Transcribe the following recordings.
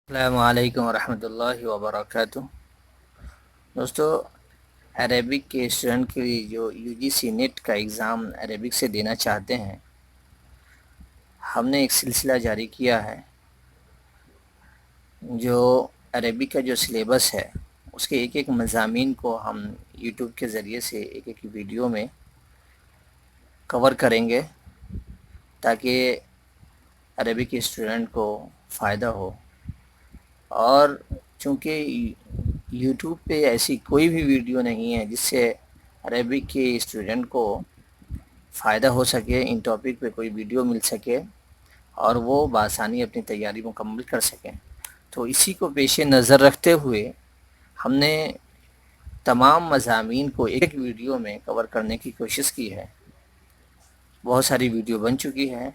السلام علیکم ورحمۃ اللہ وبرکاتہ۔ دوستو، عربک کے اسٹوڈنٹ کے لیے جو یو جی سی نیٹ کا ایگزام عربک سے دینا چاہتے ہیں، ہم نے ایک سلسلہ جاری کیا ہے جو عربک کا جو سلیبس ہے اس کے ایک ایک مضامین کو ہم یوٹیوب کے ذریعے سے ایک ایک ویڈیو میں کور کریں گے تاکہ عربک کے اسٹوڈنٹ کو فائدہ ہو۔ اور چونکہ یوٹیوب پہ ایسی کوئی بھی ویڈیو نہیں ہے جس سے عربک کے اسٹوڈنٹ کو فائدہ ہو سکے، ان ٹاپک پہ کوئی ویڈیو مل سکے اور وہ بآسانی اپنی تیاری مکمل کر سکیں، تو اسی کو پیش نظر رکھتے ہوئے ہم نے تمام مضامین کو ایک ویڈیو میں کور کرنے کی کوشش کی ہے۔ بہت ساری ویڈیو بن چکی ہے۔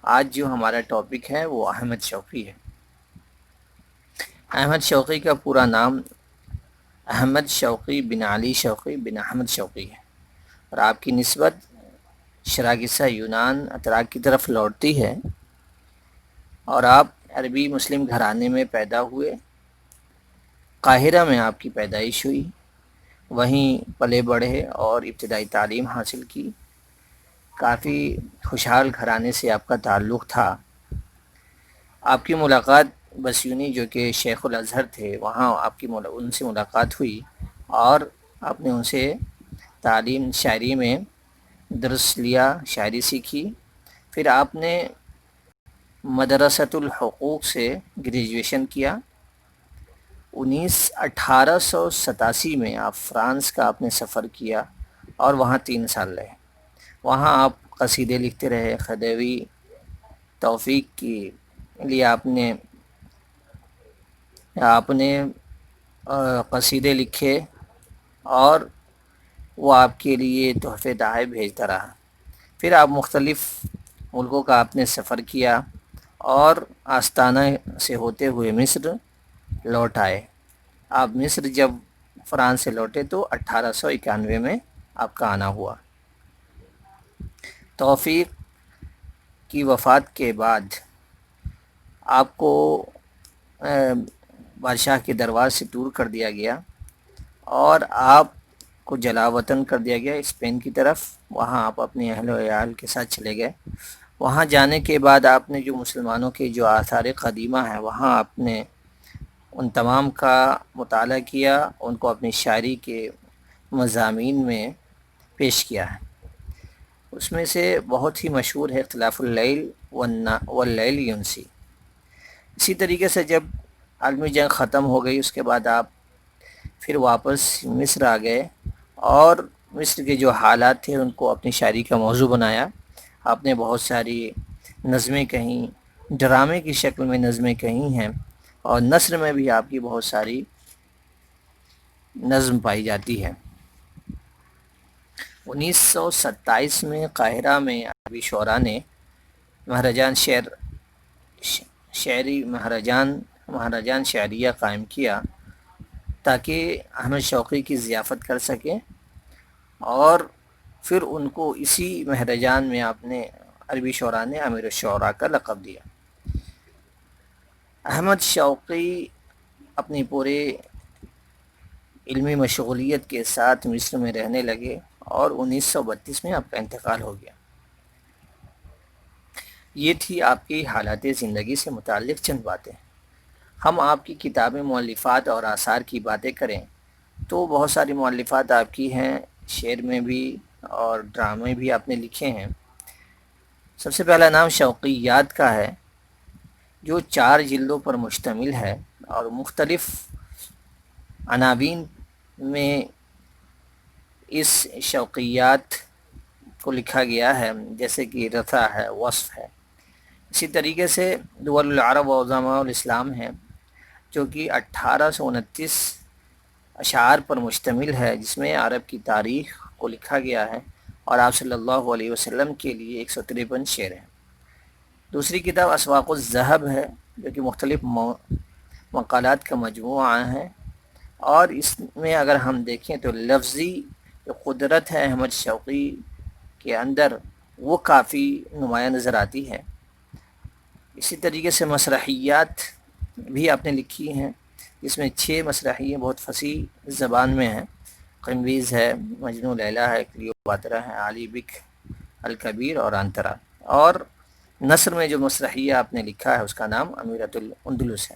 آج جو ہمارا ٹاپک ہے وہ احمد شوقی ہے۔ احمد شوقی کا پورا نام احمد شوقی بن علی شوقی بن احمد شوقی ہے، اور آپ کی نسبت شراکسہ یونان اتراک کی طرف لوٹتی ہے، اور آپ عربی مسلم گھرانے میں پیدا ہوئے۔ قاہرہ میں آپ کی پیدائش ہوئی، وہیں پلے بڑھے اور ابتدائی تعلیم حاصل کی۔ کافی خوشحال گھرانے سے آپ کا تعلق تھا۔ آپ کی ملاقات بسیونی جو کہ شیخ الازہر تھے، وہاں آپ کی ان سے ملاقات ہوئی اور آپ نے ان سے تعلیم شاعری میں درس لیا، شاعری سیکھی۔ پھر آپ نے مدرسۃ الحقوق سے گریجویشن کیا۔ 1887 میں آپ فرانس کا آپ نے سفر کیا اور وہاں 3 سال رہے۔ وہاں آپ قصیدے لکھتے رہے، خدیوی توفیق کی لیے آپ نے قصیدے لکھے اور وہ آپ کے لیے تحفے تحائف بھیجتا رہا۔ پھر آپ مختلف ملکوں کا آپ نے سفر کیا اور آستانہ سے ہوتے ہوئے مصر لوٹ آئے۔ آپ مصر جب فرانس سے لوٹے تو 1891 میں آپ کا آنا ہوا۔ توفیق کی وفات کے بعد آپ کو بادشاہ کے دربار سے دور کر دیا گیا اور آپ کو جلا وطن کر دیا گیا اسپین کی طرف۔ وہاں آپ اپنے اہل و عیال کے ساتھ چلے گئے۔ وہاں جانے کے بعد آپ نے جو مسلمانوں کے جو آثار قدیمہ ہیں وہاں آپ نے ان تمام کا مطالعہ کیا، ان کو اپنی شاعری کے مضامین میں پیش کیا ہے۔ اس میں سے بہت ہی مشہور ہے اختلاف اللیل واللیل ینسی۔ اسی طریقے سے جب عالمی جنگ ختم ہو گئی اس کے بعد آپ پھر واپس مصر آ گئے اور مصر کے جو حالات تھے ان کو اپنی شاعری کا موضوع بنایا۔ آپ نے بہت ساری نظمیں کہیں، ڈرامے کی شکل میں نظمیں کہیں ہیں، اور نثر میں بھی آپ کی بہت ساری نظم پائی جاتی ہے۔ 1927 میں قاہرہ میں عربی شعراء نے مہرجان شعری مہرجان شعریہ قائم کیا تاکہ احمد شوقی کی ضیافت کر سکیں، اور پھر ان کو اسی مہرجان میں آپ نے عربی شعراء نے امیر الشعراء کا لقب دیا۔ احمد شوقی اپنی پورے علمی مشغولیت کے ساتھ مصر میں رہنے لگے اور 1932 میں آپ کا انتقال ہو گیا۔ یہ تھی آپ کی حالات زندگی سے متعلق چند باتیں۔ ہم آپ کی کتابیں، مؤلفات اور آثار کی باتیں کریں تو بہت ساری مؤلفات آپ کی ہیں، شعر میں بھی اور ڈرامے بھی آپ نے لکھے ہیں۔ سب سے پہلا نام شوقیات کا ہے جو 4 جلدوں پر مشتمل ہے اور مختلف عناوین میں اس شوقیات کو لکھا گیا ہے، جیسے کہ رثا ہے، وصف ہے۔ اسی طریقے سے دول العرب و عظماء الاسلام ہے جو کہ 1829 اشعار پر مشتمل ہے، جس میں عرب کی تاریخ کو لکھا گیا ہے، اور آپ صلی اللہ علیہ وسلم کے لیے 153 شعر ہیں۔ دوسری کتاب اسواق الذہب ہے جو کہ مختلف مقالات کا مجموعہ ہے، اور اس میں اگر ہم دیکھیں تو لفظی جو قدرت ہے احمد شوقی کے اندر وہ کافی نمایاں نظر آتی ہے۔ اسی طریقے سے مسرحیات بھی آپ نے لکھی ہیں، جس میں 6 مسرحیے بہت فصیح زبان میں ہیں۔ قنویز ہے، مجنو لیلی ہے، کلیوپاترا ہے، علی بک الکبیر اور انترا۔ اور نثر میں جو مسرحیہ آپ نے لکھا ہے اس کا نام امیرۃ الاندلس ہے۔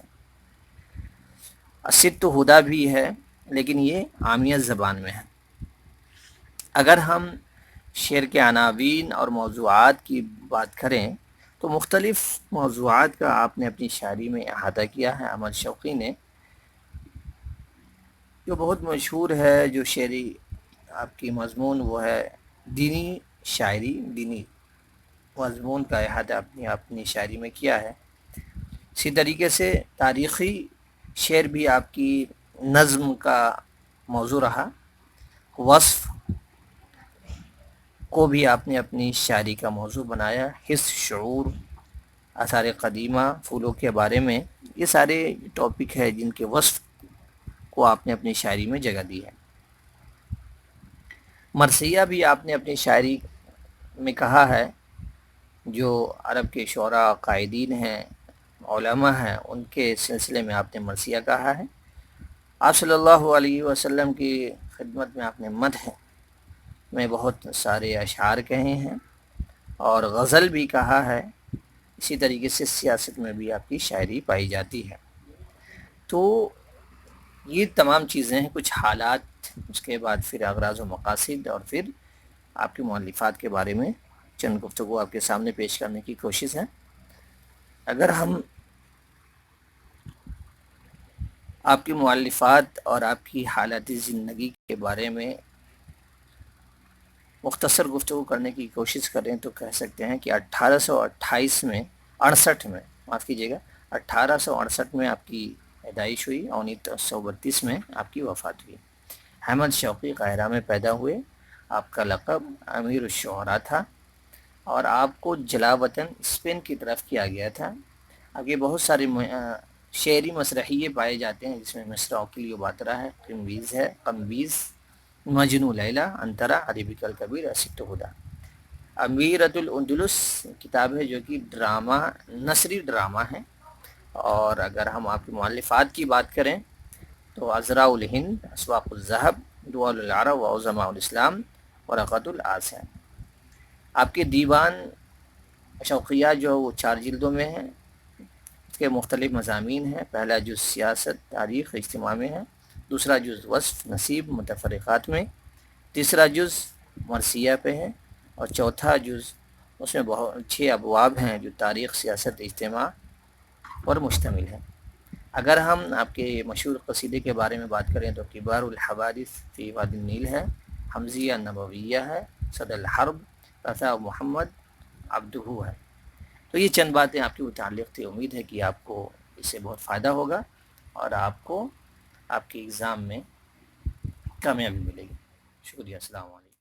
الست ہدا بھی ہے، لیکن یہ عامیہ زبان میں ہے۔ اگر ہم شعر کے عناوین اور موضوعات کی بات کریں تو مختلف موضوعات کا آپ نے اپنی شاعری میں احاطہ کیا ہے۔ احمد شوقی نے جو بہت مشہور ہے جو شعری آپ کی مضمون وہ ہے دینی شاعری، دینی مضمون کا احاطہ اپنی شاعری میں کیا ہے۔ اسی طریقے سے تاریخی شعر بھی آپ کی نظم کا موضوع رہا۔ وصف کو بھی آپ نے اپنی شاعری کا موضوع بنایا۔ حس، شعور، آثار قدیمہ، پھولوں کے بارے میں، یہ سارے ٹاپک ہے جن کے وصف کو آپ نے اپنی شاعری میں جگہ دی ہے۔ مرثیہ بھی آپ نے اپنی شاعری میں کہا ہے، جو عرب کے شعراء، قائدین ہیں، علماء ہیں، ان کے سلسلے میں آپ نے مرثیہ کہا ہے۔ آپ صلی اللہ علیہ وسلم کی خدمت میں آپ نے مدح میں بہت سارے اشعار کہے ہیں اور غزل بھی کہا ہے۔ اسی طریقے سے سیاست میں بھی آپ کی شاعری پائی جاتی ہے۔ تو یہ تمام چیزیں ہیں، کچھ حالات، اس کے بعد پھر اغراض و مقاصد، اور پھر آپ کی مؤلفات کے بارے میں چند گفتگو آپ کے سامنے پیش کرنے کی کوشش ہے۔ اگر ہم آپ کی مؤلفات اور آپ کی حالات زندگی کے بارے میں مختصر گفتگو کرنے کی کوشش کریں تو کہہ سکتے ہیں کہ 1828 میں 68 میں معاف کیجیے گا 1868 میں آپ کی پیدائش ہوئی اور 1932 میں آپ کی وفات ہوئی۔ احمد شوقی قاہرہ میں پیدا ہوئے۔ آپ کا لقب امیر الشعراء تھا اور آپ کو جلا وطن اسپین کی طرف کیا گیا تھا۔ اب یہ بہت سارے شعری مسرحیے پائے جاتے ہیں، جس میں مصرع کلیوپاترا ہے، قنویز، مجنو لیلی، انترا، علی بک الکبیر، الست ہدا۔ امیرۃ الاندلس کتاب ہے جو کہ ڈرامہ، نثری ڈرامہ ہے۔ اور اگر ہم آپ کی مؤلفات کی بات کریں تو عذراء الہند، اسواق الذہب، دول العرب و عظماء الاسلام، ورقۃ العاص ہے۔ آپ کے دیوان شوقیہ جو وہ 4 جلدوں میں ہیں، اس کے مختلف مضامین ہیں۔ پہلا جز سیاست، تاریخ، اجتماع میں ہے، دوسرا جز وصف، نصیب، متفرقات میں، تیسرا جز مرثیہ پہ ہے، اور چوتھا جز اس میں 6 ابواب ہیں جو تاریخ، سیاست، اجتماع پر مشتمل ہیں۔ اگر ہم آپ کے مشہور قصیدے کے بارے میں بات کریں تو کبار الحوادث فی وادی النیل ہے، حمزیہ نبویہ ہے، صد الحرب، رفع محمد عبدہ ہے۔ تو یہ چند باتیں آپ کے متعلق تھی۔ امید ہے کہ آپ کو اس سے بہت فائدہ ہوگا اور آپ کو آپ کے ایگزام میں کامیابی ملے گی۔ شکریہ، السلام علیکم۔